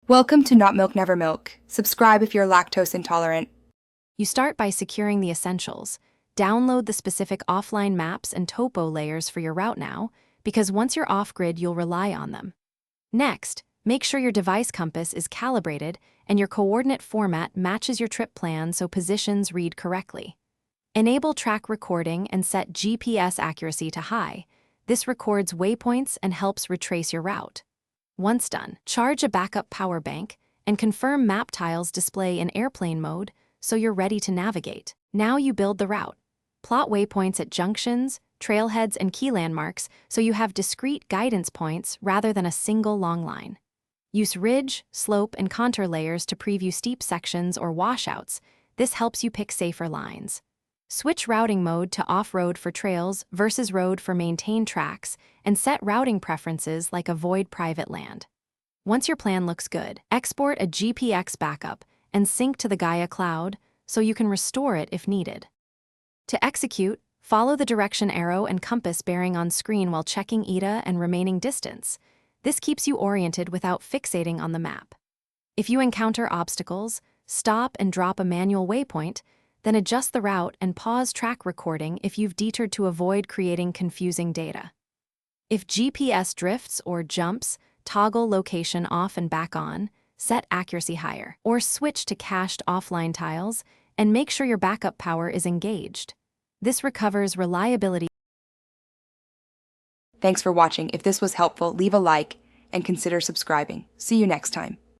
Welcome to Not Milk Never Milk. Subscribe if you're lactose intolerant. You start by securing the essentials. Download the specific offline maps and topo layers for your route now, because once you're off-grid, you'll rely on them. Next, make sure your device compass is calibrated and your coordinate format matches your trip plan so positions read correctly. Enable track recording and set GPS accuracy to high. This records waypoints and helps retrace your route. Once done, charge a backup power bank and confirm map tiles display in airplane mode so you're ready to navigate. Now you build the route. Plot waypoints at junctions, trailheads, and key landmarks so you have discrete guidance points rather than a single long line. Use ridge, slope, and contour layers to preview steep sections or washouts. This helps you pick safer lines. Switch routing mode to off-road for trails versus road for maintained tracks, and set routing preferences like avoid private land. Once your plan looks good, export a GPX backup and sync to the Gaia cloud so you can restore it if needed. To execute, follow the direction arrow and compass bearing on screen while checking ETA and remaining distance. This keeps you oriented without fixating on the map. If you encounter obstacles, stop and drop a manual waypoint, then adjust the route and pause track recording if you've deterred to avoid creating confusing data. If GPS drifts or jumps, toggle location off and back on, set accuracy higher, or switch to cached offline tiles, and make sure your backup power is engaged. This recovers reliability. Thanks for watching. If this was helpful, leave a like and consider subscribing. See you next time.